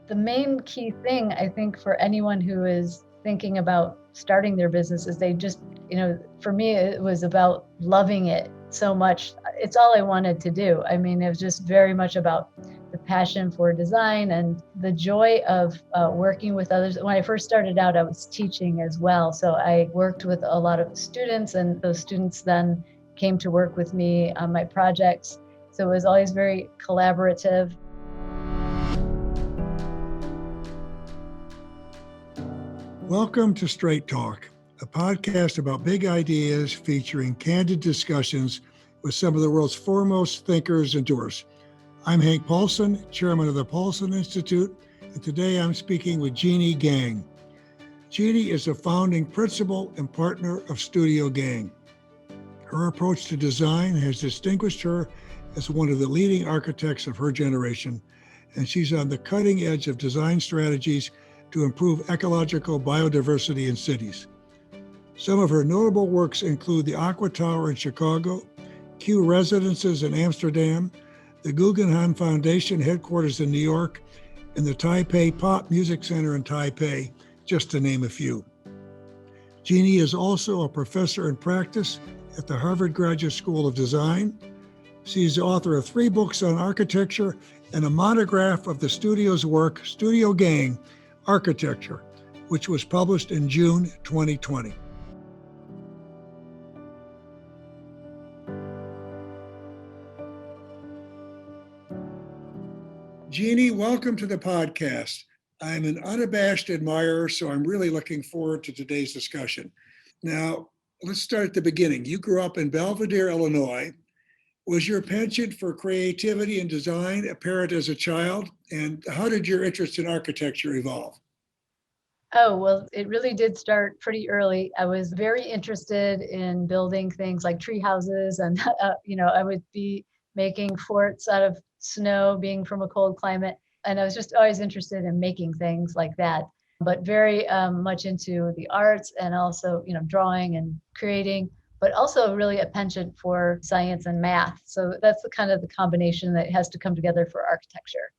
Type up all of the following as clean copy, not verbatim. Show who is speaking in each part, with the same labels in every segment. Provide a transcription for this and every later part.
Speaker 1: The main key thing, I think, for anyone who is thinking about starting their business is they just, for me, it was about loving it so much. It's all I wanted to do. I mean, it was just very much about the passion for design and the joy of working with others. When I first started out, I was teaching as well. So I worked with a lot of students, and those students then came to work with me on my projects. So it was always very collaborative.
Speaker 2: Welcome to Straight Talk, a podcast about big ideas featuring candid discussions with some of the world's foremost thinkers and doers. I'm Hank Paulson, chairman of the Paulson Institute, and today I'm speaking with Jeanne Gang. Jeanne is a founding principal and partner of Studio Gang. Her approach to design has distinguished her as one of the leading architects of her generation, and she's on the cutting edge of design strategies to improve ecological biodiversity in cities. Some of her notable works include the Aqua Tower in Chicago, Q Residences in Amsterdam, the Guggenheim Foundation headquarters in New York, and the Taipei Pop Music Center in Taipei, just to name a few. Jeanne is also a professor in practice at the Harvard Graduate School of Design. She's the author of 3 books on architecture and a monograph of the studio's work, Studio Gang, Architecture, which was published in June 2020. Jeanne, welcome to the podcast. I'm an unabashed admirer, so I'm really looking forward to today's discussion. Now, let's start at the beginning. You grew up in Belvidere, Illinois. Was your penchant for creativity and design apparent as a child? And how did your interest in architecture evolve?
Speaker 1: Oh, well, it really did start pretty early. I was very interested in building things like tree houses, and I would be making forts out of snow, being from a cold climate. And I was just always interested in making things like that, but very much into the arts and also, drawing and creating, but also really a penchant for science and math. So that's the kind of the combination that has to come together for architecture.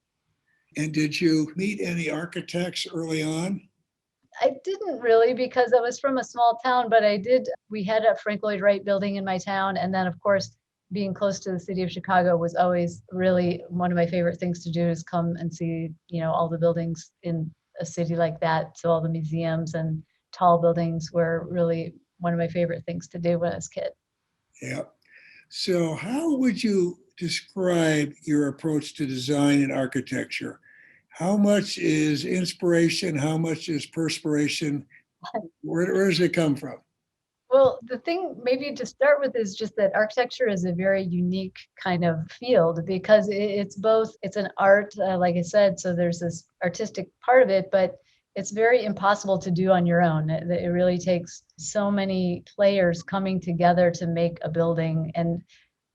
Speaker 2: And did you meet any architects early on?
Speaker 1: I didn't really, because I was from a small town, but we had a Frank Lloyd Wright building in my town. And then, of course, being close to the city of Chicago was always really one of my favorite things to do, is come and see, all the buildings in a city like that. So all the museums and tall buildings were really one of my favorite things to do when I was a kid.
Speaker 2: Yeah. So how would you describe your approach to design and architecture? How much is inspiration? How much is perspiration? Where does it come from?
Speaker 1: Well, the thing maybe to start with is just that architecture is a very unique kind of field, because it's an art, like I said, so there's this artistic part of it, but it's very impossible to do on your own. It really takes so many players coming together to make a building. And,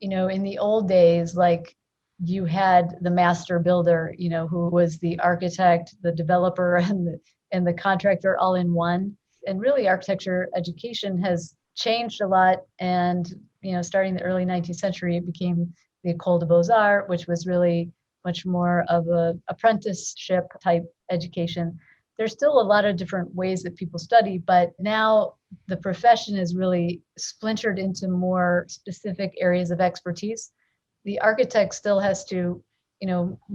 Speaker 1: in the old days, like, you had the master builder, who was the architect, the developer, and the contractor all in one. And really, architecture education has changed a lot. And, starting the early 19th century, it became the École des Beaux-Arts, which was really much more of a apprenticeship type education. There's still a lot of different ways that people study, but now the profession is really splintered into more specific areas of expertise. The architect still has to,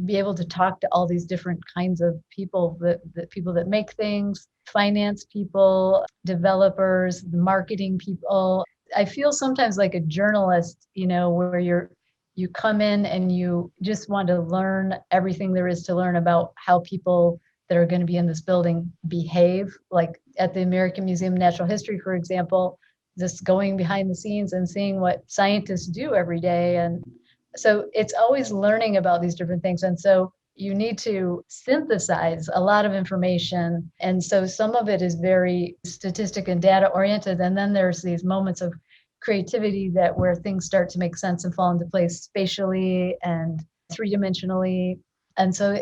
Speaker 1: be able to talk to all these different kinds of people, the people that make things, finance people, developers, marketing people. I feel sometimes like a journalist, where you come in and you just want to learn everything there is to learn about how people that are going to be in this building behave. Like at the American Museum of Natural History, for example, just going behind the scenes and seeing what scientists do every day. And so it's always learning about these different things. And so you need to synthesize a lot of information. And so some of it is very statistic and data oriented. And then there's these moments of creativity where things start to make sense and fall into place spatially and 3-dimensionally. And so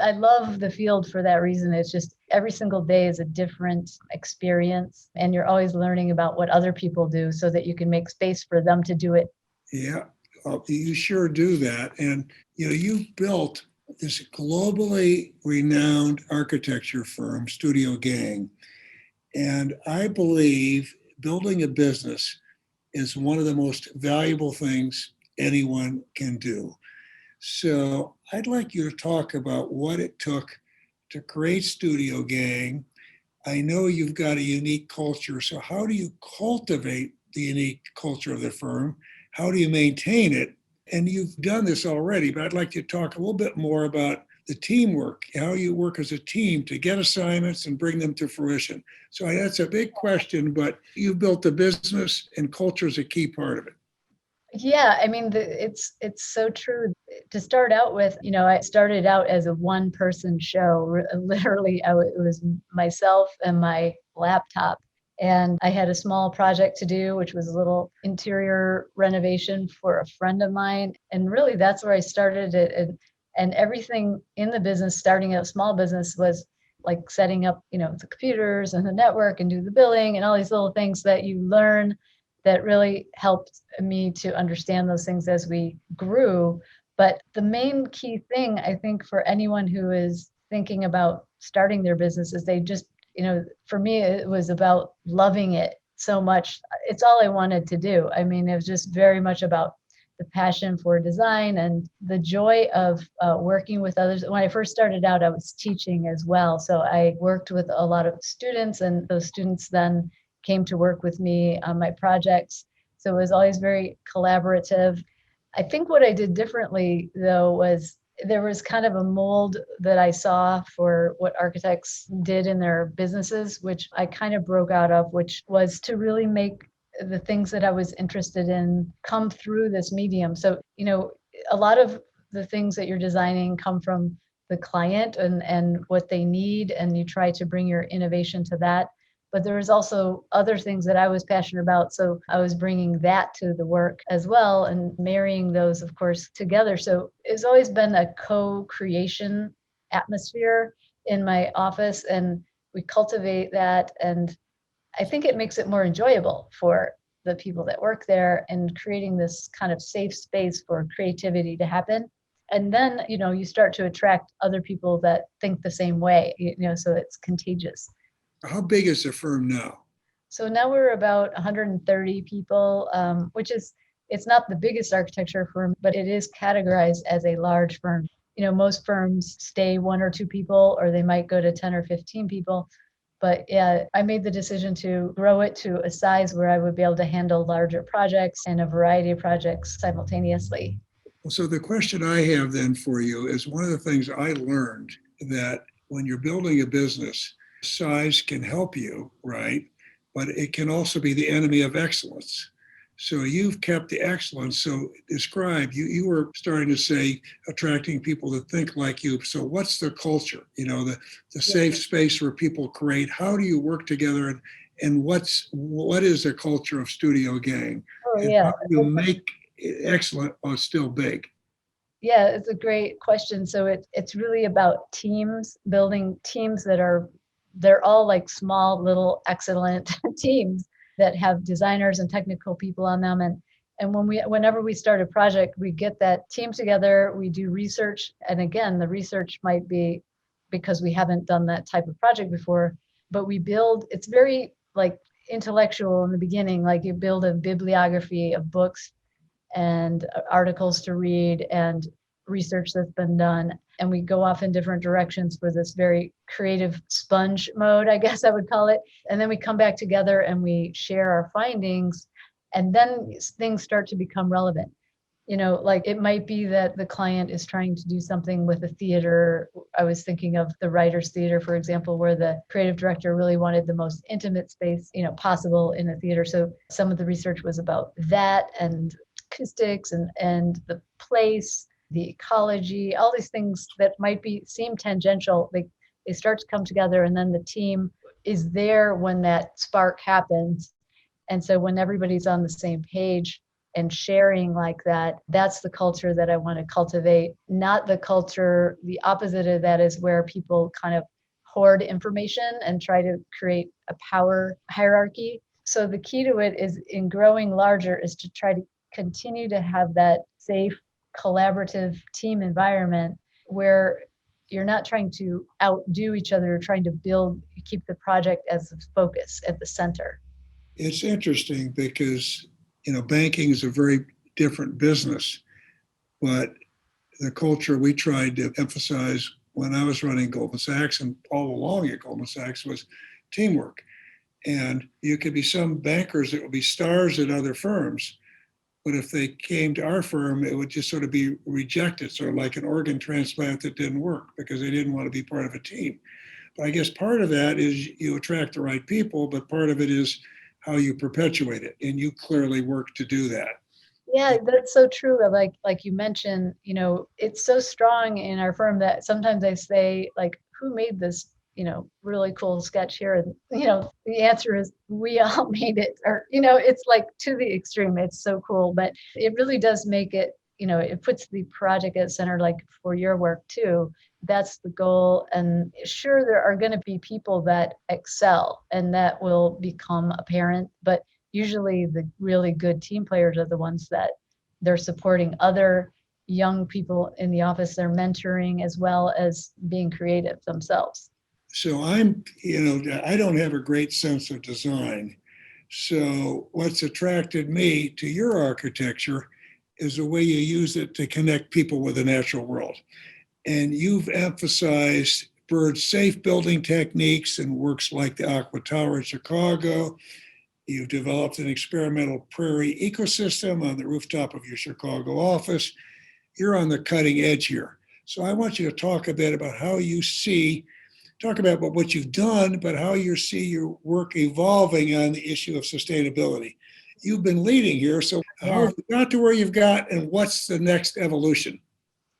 Speaker 1: I love the field for that reason. It's just every single day is a different experience, and you're always learning about what other people do so that you can make space for them to do it.
Speaker 2: Yeah, well, you sure do that. And, you built this globally renowned architecture firm, Studio Gang. And I believe building a business is one of the most valuable things anyone can do. So I'd like you to talk about what it took to create Studio Gang. I know you've got a unique culture. So how do you cultivate the unique culture of the firm? How do you maintain it? And you've done this already, but I'd like you to talk a little bit more about the teamwork, how you work as a team to get assignments and bring them to fruition. So that's a big question, but you've built a business and culture is a key part of it.
Speaker 1: Yeah, I mean, it's so true. To start out with, I started out as a one-person show. Literally, it was myself and my laptop, and I had a small project to do, which was a little interior renovation for a friend of mine. And really, that's where I started it. And everything in the business, starting a small business, was like setting up, the computers and the network and do the billing and all these little things that you learn that really helped me to understand those things as we grew. But the main key thing, I think, for anyone who is thinking about starting their business is they just, for me, it was about loving it so much. It's all I wanted to do. I mean, it was just very much about the passion for design and the joy of working with others. When I first started out, I was teaching as well. So I worked with a lot of students, and those students then came to work with me on my projects. So it was always very collaborative. I think what I did differently, though, was there was kind of a mold that I saw for what architects did in their businesses, which I kind of broke out of, which was to really make the things that I was interested in come through this medium. So, a lot of the things that you're designing come from the client and what they need, and you try to bring your innovation to that. But there was also other things that I was passionate about. So I was bringing that to the work as well and marrying those, of course, together. So it's always been a co-creation atmosphere in my office, and we cultivate that. And I think it makes it more enjoyable for the people that work there and creating this kind of safe space for creativity to happen. And then, you start to attract other people that think the same way, so it's contagious.
Speaker 2: How big is the firm now?
Speaker 1: So now we're about 130 people, which is, it's not the biggest architecture firm, but it is categorized as a large firm. Most firms stay one or two people, or they might go to 10 or 15 people. But yeah, I made the decision to grow it to a size where I would be able to handle larger projects and a variety of projects simultaneously.
Speaker 2: Well, so the question I have then for you is one of the things I learned that when you're building a business, size can help you, right? But it can also be the enemy of excellence. So you've kept the excellence. So describe, you were starting to say attracting people to think like you. So what's the culture? The safe space where people create. How do you work together, and what is the culture of Studio Gang?
Speaker 1: Oh,
Speaker 2: And
Speaker 1: yeah.
Speaker 2: how do you make it excellent while still big?
Speaker 1: Yeah, it's a great question. So it's really about teams, building teams they're all like small little excellent teams that have designers and technical people on them. And whenever we start a project, we get that team together, we do research. And again, the research might be because we haven't done that type of project before, but it's very like intellectual in the beginning, like you build a bibliography of books and articles to read and research that's been done. And we go off in different directions for this very creative sponge mode, I guess I would call it. And then we come back together and we share our findings. And then things start to become relevant. Like it might be that the client is trying to do something with a theater. I was thinking of the Writers Theater, for example, where the creative director really wanted the most intimate space, possible in a theater. So some of the research was about that and acoustics and the place, the ecology, all these things that might seem tangential. They start to come together, and then the team is there when that spark happens. And so when everybody's on the same page and sharing like that, that's the culture that I want to cultivate. Not the culture, the opposite of that is where people kind of hoard information and try to create a power hierarchy. So the key to it is in growing larger is to try to continue to have that safe, collaborative team environment where you're not trying to outdo each other, you're trying to keep the project as the focus at the center.
Speaker 2: It's interesting because, banking is a very different business, but the culture we tried to emphasize when I was running Goldman Sachs and all along at Goldman Sachs was teamwork. And you could be some bankers that would be stars at other firms, but if they came to our firm, it would just sort of be rejected, sort of like an organ transplant that didn't work because they didn't want to be part of a team. But I guess part of that is you attract the right people, but part of it is how you perpetuate it. And you clearly work to do that.
Speaker 1: Yeah, that's so true. Like you mentioned, it's so strong in our firm that sometimes I say, like, who made this, really cool sketch here? And, the answer is we all made it. Or, it's like to the extreme. It's so cool. But it really does make it, it puts the project at center, like for your work too. That's the goal. And sure, there are going to be people that excel and that will become apparent. But usually the really good team players are the ones that they're supporting other young people in the office. They're mentoring as well as being creative themselves.
Speaker 2: So I don't have a great sense of design. So what's attracted me to your architecture is the way you use it to connect people with the natural world. And you've emphasized bird safe building techniques and works like the Aqua Tower in Chicago. You've developed an experimental prairie ecosystem on the rooftop of your Chicago office. You're on the cutting edge here. So I want you to talk a bit about how you talk about what you've done, but how you see your work evolving on the issue of sustainability. You've been leading here. So how have you got to where you've got and what's the next evolution?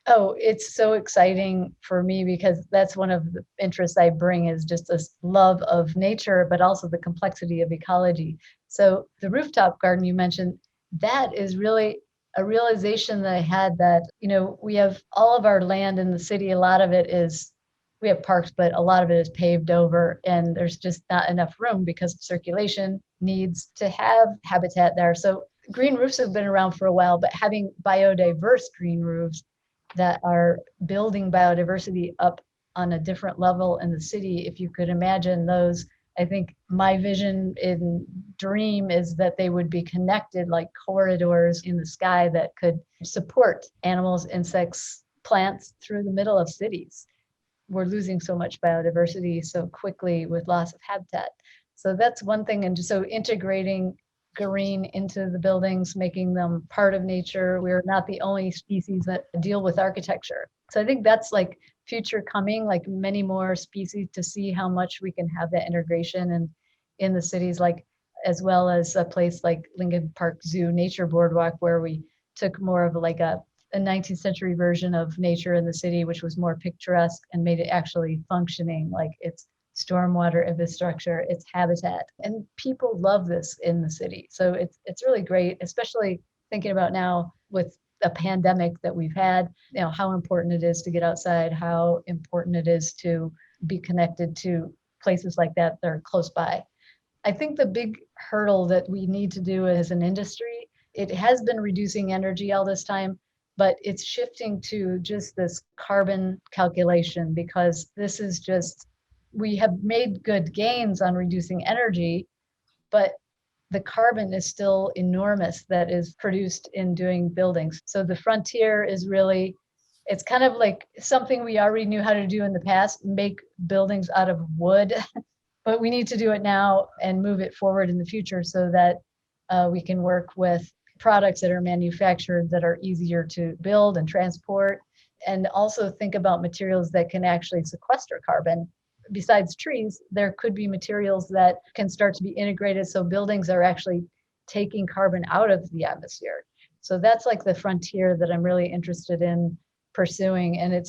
Speaker 1: Oh, it's so exciting for me because that's one of the interests I bring is just this love of nature, but also the complexity of ecology. So the rooftop garden you mentioned, that is really a realization that I had that, we have all of our land in the city. A lot of it is, we have parks, but a lot of it is paved over and there's just not enough room because circulation needs to have habitat there. So green roofs have been around for a while, but having biodiverse green roofs that are building biodiversity up on a different level in the city. If you could imagine those, I think my vision in dream is that they would be connected like corridors in the sky that could support animals, insects, plants through the middle of cities. We're losing so much biodiversity so quickly with loss of habitat. So that's one thing. And so integrating green into the buildings, making them part of nature. We're not the only species that deal with architecture. So I think that's like future coming, like many more species to see how much we can have that integration and in the cities, like as well as a place like Lincoln Park Zoo Nature Boardwalk, where we took more of like a 19th century version of nature in the city, which was more picturesque and made it actually functioning, like it's stormwater infrastructure, its habitat. And people love this in the city. So it's really great, especially thinking about now with a pandemic that we've had, how important it is to get outside, how important it is to be connected to places like that that are close by. I think the big hurdle that we need to do as an industry, it has been reducing energy all this time, but it's shifting to just this carbon calculation because this is just, we have made good gains on reducing energy, but the carbon is still enormous that is produced in doing buildings. So the frontier is really, it's kind of like something we already knew how to do in the past, make buildings out of wood, but we need to do it now and move it forward in the future so that we can work with products that are manufactured that are easier to build and transport, and also think about materials that can actually sequester carbon. Besides trees, there could be materials that can start to be integrated so buildings are actually taking carbon out of the atmosphere. So that's like the frontier that I'm really interested in pursuing. And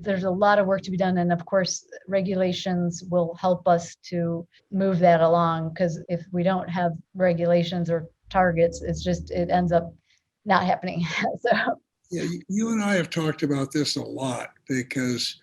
Speaker 1: there's a lot of work to be done. And of course, regulations will help us to move that along, because if we don't have regulations or targets, it ends up not happening. So
Speaker 2: Yeah, you and I have talked about this a lot because,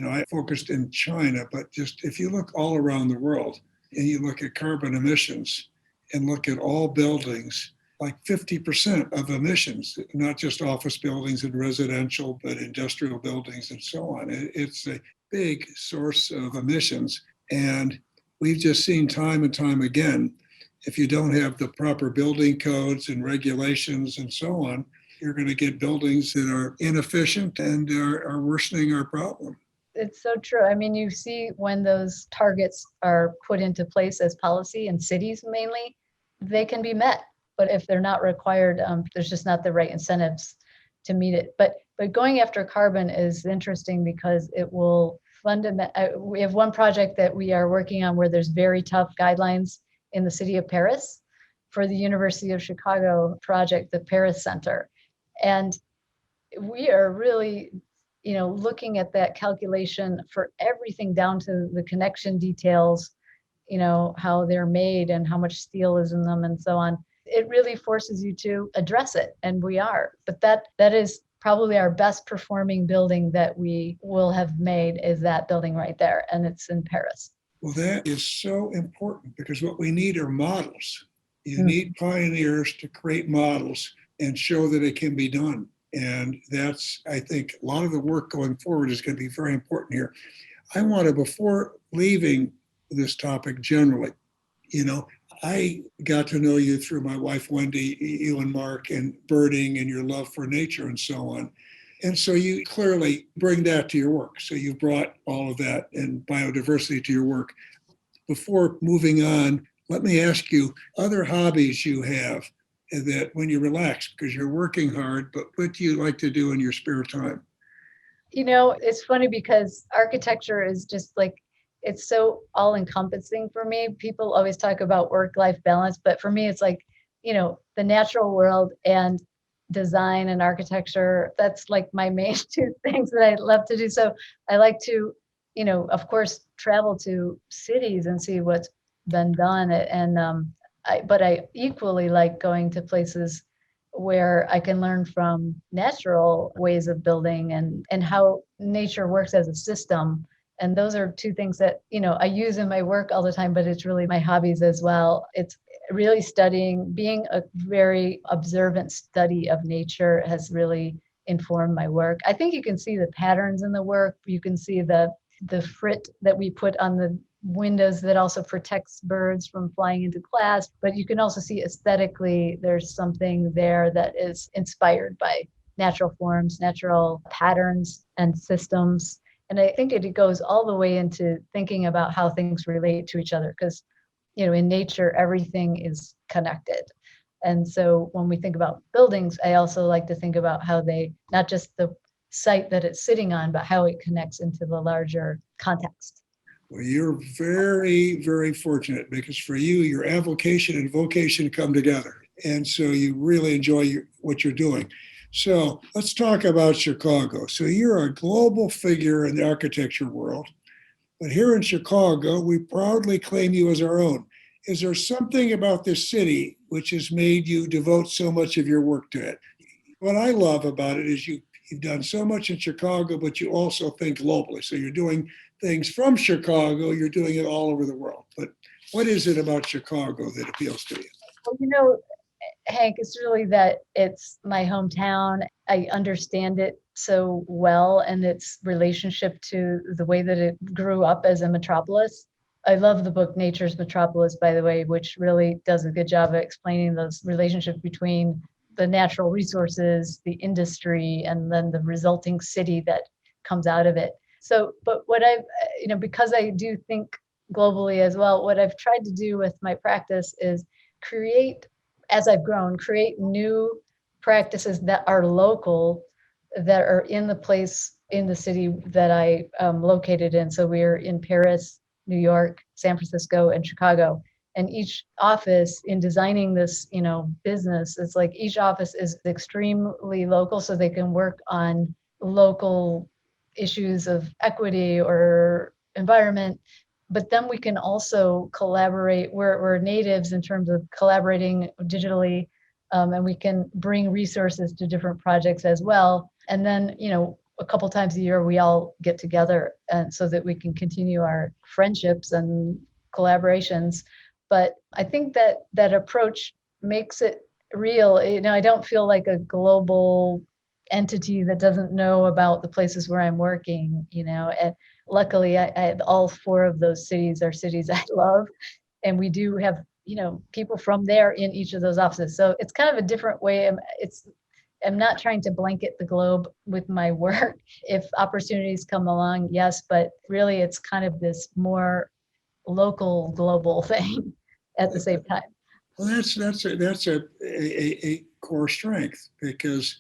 Speaker 2: I focused in China, but just if you look all around the world and you look at carbon emissions and look at all buildings, like 50% of emissions, not just office buildings and residential, but industrial buildings and so on. It's a big source of emissions. And we've just seen time and time again, if you don't have the proper building codes and regulations and so on, you're going to get buildings that are inefficient and are worsening our problem.
Speaker 1: It's so true. I mean, you see when those targets are put into place as policy in cities mainly, they can be met. But if they're not required, there's just not the right incentives to meet it. But going after carbon is interesting because it will we have one project that we are working on where there's very tough guidelines in the city of Paris for the University of Chicago project, the Paris Center. And we are really looking at that calculation for everything down to the connection details, how they're made and how much steel is in them and so on. It really forces you to address it, and we are. But that is probably our best performing building that we will have made, is that building right there, and it's in Paris.
Speaker 2: Well, that is so important because what we need are models. You need pioneers to create models and show that it can be done. And that's, I think, a lot of the work going forward is going to be very important here. I want to, before leaving this topic generally, I got to know you through my wife, Wendy, you and Mark, and birding and your love for nature and so on. And so you clearly bring that to your work. So you've brought all of that and biodiversity to your work. Before moving on, let me ask you, other hobbies you have that when you relax, because you're working hard, but what do you like to do in your spare time?
Speaker 1: It's funny because architecture is just like, it's so all encompassing for me. People always talk about work-life balance, but for me, it's like, the natural world and design and architecture. That's like my main two things that I love to do. So I like to, of course, travel to cities and see what's been done. And but I equally like going to places where I can learn from natural ways of building and how nature works as a system. And those are two things that, I use in my work all the time, but it's really my hobbies as well. It's really studying, being a very observant study of nature has really informed my work. I think you can see the patterns in the work. You can see the frit that we put on the windows that also protects birds from flying into class, but you can also see aesthetically there's something there that is inspired by natural forms, natural patterns and systems. And I think it goes all the way into thinking about how things relate to each other, because in nature everything is connected. And so when we think about buildings, I also like to think about how they, not just the site that it's sitting on, but how it connects into the larger context.
Speaker 2: Well, you're very, very fortunate because for you, your avocation and vocation come together. And so you really enjoy what you're doing. So let's talk about Chicago. So you're a global figure in the architecture world, but here in Chicago, we proudly claim you as our own. Is there something about this city which has made you devote so much of your work to it? What I love about it is you've done so much in Chicago, but you also think globally. So you're doing things from Chicago, you're doing it all over the world. But what is it about Chicago that appeals to you?
Speaker 1: Well, Hank, it's really that it's my hometown. I understand it so well and its relationship to the way that it grew up as a metropolis. I love the book Nature's Metropolis, by the way, which really does a good job of explaining those relationships between the natural resources, the industry, and then the resulting city that comes out of it. So, but what I've, because I do think globally as well, what I've tried to do with my practice is create, as I've grown, create new practices that are local, that are in the place, in the city that I am located in. So we're in Paris, New York, San Francisco, and Chicago. And each office in designing this, business, it's like each office is extremely local, so they can work on local issues of equity or environment. But then we can also collaborate. We're natives in terms of collaborating digitally, and we can bring resources to different projects as well. And then, a couple times a year, we all get together and so that we can continue our friendships and collaborations. But I think that approach makes it real. I don't feel like a global entity that doesn't know about the places where I'm working, and luckily all four of those cities are cities I love. And we do have, people from there in each of those offices. So it's kind of a different way. I'm not trying to blanket the globe with my work. If opportunities come along, yes, but really it's kind of this more local global thing at the same time.
Speaker 2: Well, that's a core strength because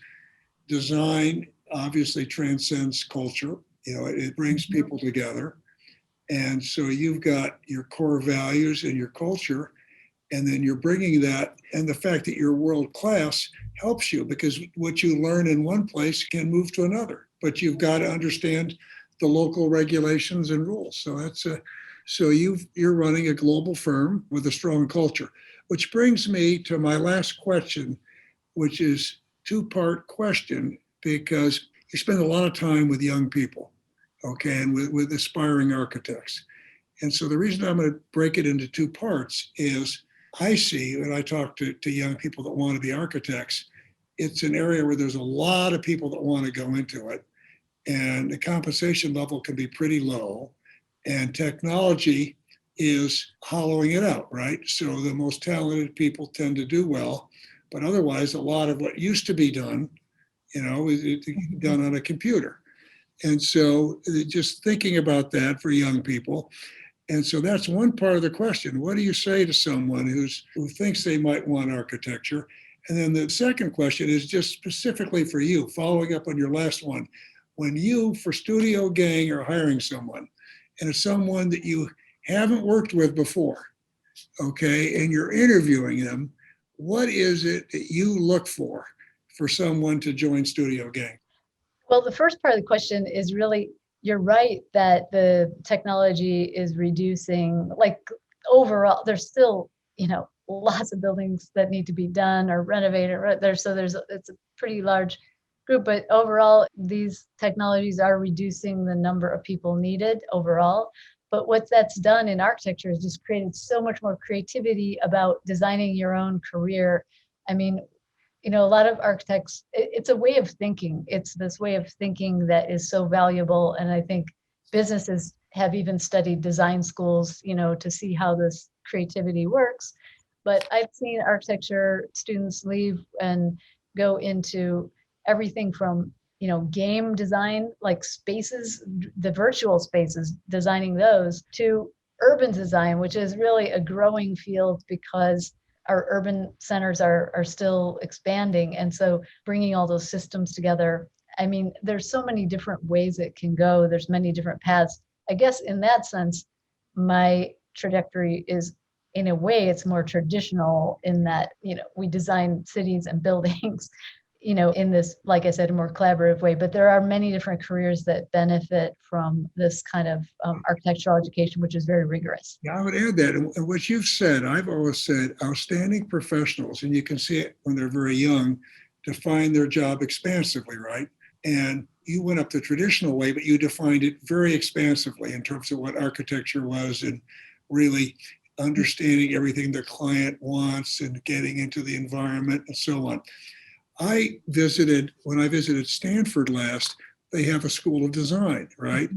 Speaker 2: design obviously transcends culture. It brings people together. And so you've got your core values and your culture, and then you're bringing that, and the fact that you're world class helps you because what you learn in one place can move to another, but you've got to understand the local regulations and rules. So you're running a global firm with a strong culture, which brings me to my last question, which is two-part question because you spend a lot of time with young people, okay, and with aspiring architects. And so the reason I'm going to break it into two parts is I see when I talk to young people that want to be architects, it's an area where there's a lot of people that want to go into it. And the compensation level can be pretty low. And technology is hollowing it out, right? So the most talented people tend to do well. But otherwise, a lot of what used to be done, is done on a computer. And so just thinking about that for young people, and so that's one part of the question. What do you say to someone who thinks they might want architecture? And then the second question is just specifically for you, following up on your last one. When you, for Studio Gang, are hiring someone, and it's someone that you haven't worked with before, okay, and you're interviewing them, what is it that you look for someone to join Studio Gang?
Speaker 1: Well, the first part of the question is really, you're right that the technology is reducing, like overall, there's still, lots of buildings that need to be done or renovated right there. So it's a pretty large group, but overall, these technologies are reducing the number of people needed overall. But what that's done in architecture is just created so much more creativity about designing your own career. I mean, a lot of architects, it's a way of thinking. It's this way of thinking that is so valuable. And I think businesses have even studied design schools, to see how this creativity works. But I've seen architecture students leave and go into everything from, game design, like spaces, the virtual spaces, designing those, to urban design, which is really a growing field because our urban centers are still expanding. And so bringing all those systems together, I mean, there's so many different ways it can go. There's many different paths. I guess in that sense, my trajectory is, in a way, it's more traditional in that, we design cities and buildings, in this, like I said, a more collaborative way. But there are many different careers that benefit from this kind of architectural education, which is very rigorous.
Speaker 2: Yeah, I would add that. And what you've said, I've always said outstanding professionals, and you can see it when they're very young, define their job expansively, right? And you went up the traditional way, but you defined it very expansively in terms of what architecture was and really understanding everything the client wants and getting into the environment and so on. When I visited Stanford last, they have a school of design, right?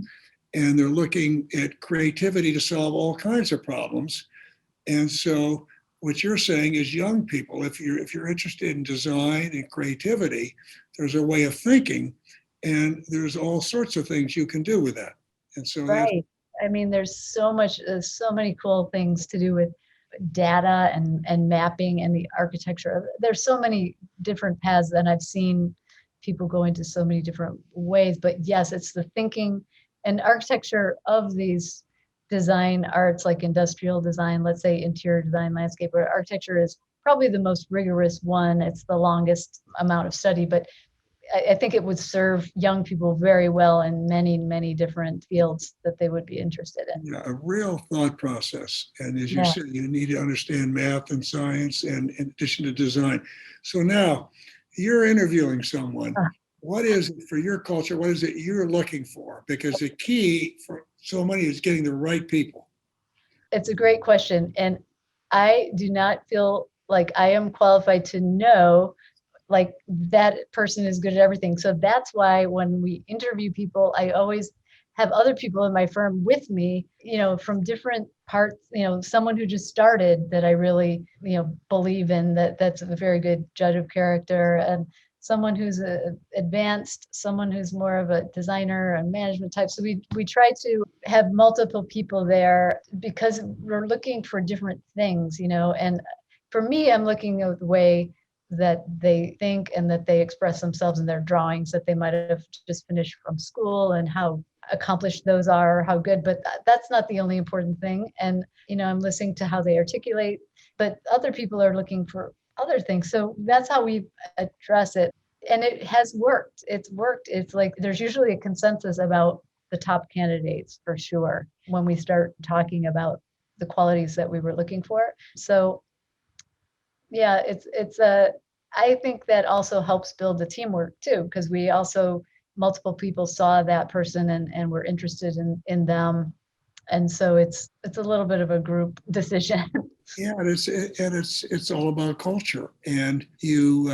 Speaker 2: And they're looking at creativity to solve all kinds of problems. And so what you're saying is young people, if you're interested in design and creativity, there's a way of thinking and there's all sorts of things you can do with that. And so that's
Speaker 1: Right. I mean, there's so many cool things to do with data and mapping and the architecture. There's so many different paths, and I've seen people go into so many different ways. But yes, it's the thinking and architecture of these design arts, like industrial design, let's say interior design, landscape, or architecture is probably the most rigorous one. It's the longest amount of study, but I think it would serve young people very well in many, many different fields that they would be interested in.
Speaker 2: a real thought process. And as you
Speaker 1: Yeah.
Speaker 2: said, you need to understand math and science and in addition to design. So now you're interviewing someone.
Speaker 1: Uh,
Speaker 2: What is it for your culture? What is it you're looking for? Because the key for so many is getting the right people.
Speaker 1: It's a great question. And I do not feel like I am qualified to know like that person is good at everything. So that's why when we interview people, I always have other people in my firm with me, from different parts, someone who just started that I really, believe in, that's a very good judge of character, and someone who's advanced, someone who's more of a designer and management type. So we try to have multiple people there because we're looking for different things, and for me, I'm looking at the way that they think and that they express themselves in their drawings that they might have just finished from school, and how accomplished those are, how good, but that's not the only important thing. And, I'm listening to how they articulate, but other people are looking for other things. So that's how we address it. And it has worked. It's worked. It's like there's usually a consensus about the top candidates for sure when we start talking about the qualities that we were looking for. So yeah, I think that also helps build the teamwork too, because we also, multiple people saw that person and were interested in them. And so it's a little bit of a group decision.
Speaker 2: Yeah, it's all about culture, and you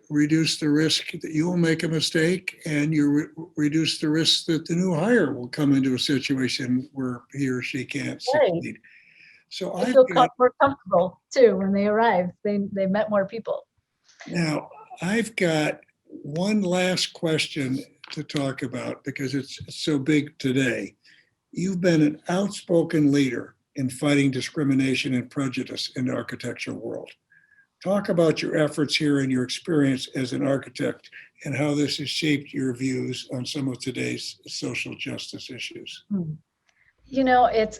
Speaker 2: reduce the risk that you will make a mistake, and you reduce the risk that the new hire will come into a situation where he or she can't
Speaker 1: Right.
Speaker 2: succeed. So
Speaker 1: They
Speaker 2: I've
Speaker 1: feel
Speaker 2: got
Speaker 1: more comfortable too when they arrive. They met more people.
Speaker 2: now I've got one last question to talk about because it's so big today. You've been an outspoken leader in fighting discrimination and prejudice in the architecture world. Talk about your efforts here and your experience as an architect and how this has shaped your views on some of today's social justice issues.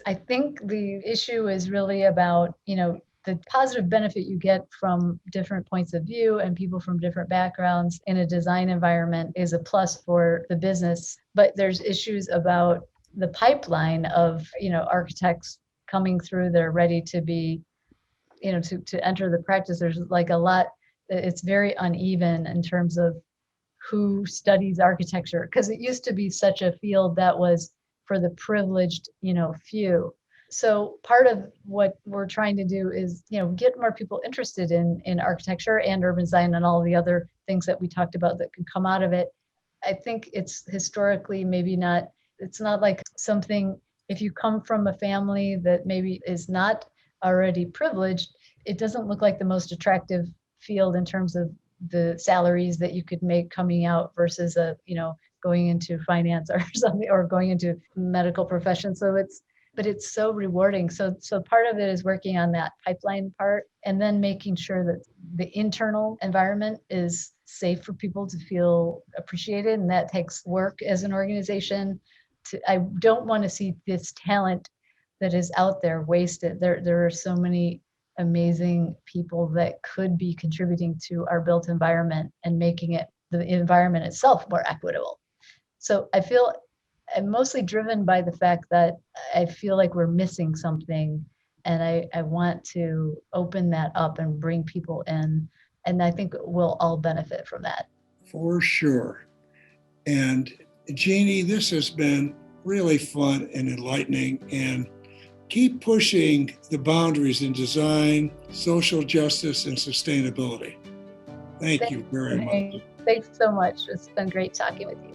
Speaker 1: I think the issue is really about, the positive benefit you get from different points of view and people from different backgrounds in a design environment is a plus for the business. But there's issues about the pipeline of, architects coming through, they're ready to be, to enter the practice. There's like a lot, it's very uneven in terms of who studies architecture, because it used to be such a field that was for the privileged, few. So part of what we're trying to do is, get more people interested in architecture and urban design and all the other things that we talked about that can come out of it. I think it's historically maybe not, it's not like something, if you come from a family that maybe is not already privileged, it doesn't look like the most attractive field in terms of the salaries that you could make coming out versus going into finance or something, or going into medical profession. But it's so rewarding. So part of it is working on that pipeline part, and then making sure that the internal environment is safe for people to feel appreciated. And that takes work as an organization. I don't want to see this talent that is out there wasted. There are so many amazing people that could be contributing to our built environment and making it, the environment itself, more equitable. So I'm mostly driven by the fact that I feel like we're missing something, and I want to open that up and bring people in, and I think we'll all benefit from that.
Speaker 2: For sure. And Jeannie, this has been really fun and enlightening, and keep pushing the boundaries in design, social justice, and sustainability. Thank you very much.
Speaker 1: Thanks so much. It's been great talking with you.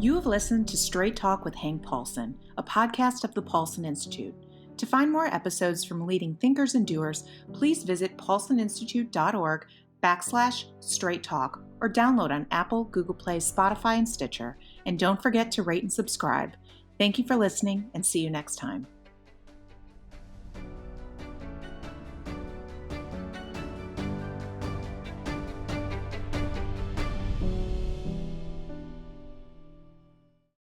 Speaker 3: You have listened to Straight Talk with Hank Paulson, a podcast of the Paulson Institute. To find more episodes from leading thinkers and doers, please visit paulsoninstitute.org/straight talk or download on Apple, Google Play, Spotify, and Stitcher. And don't forget to rate and subscribe. Thank you for listening, and see you next time.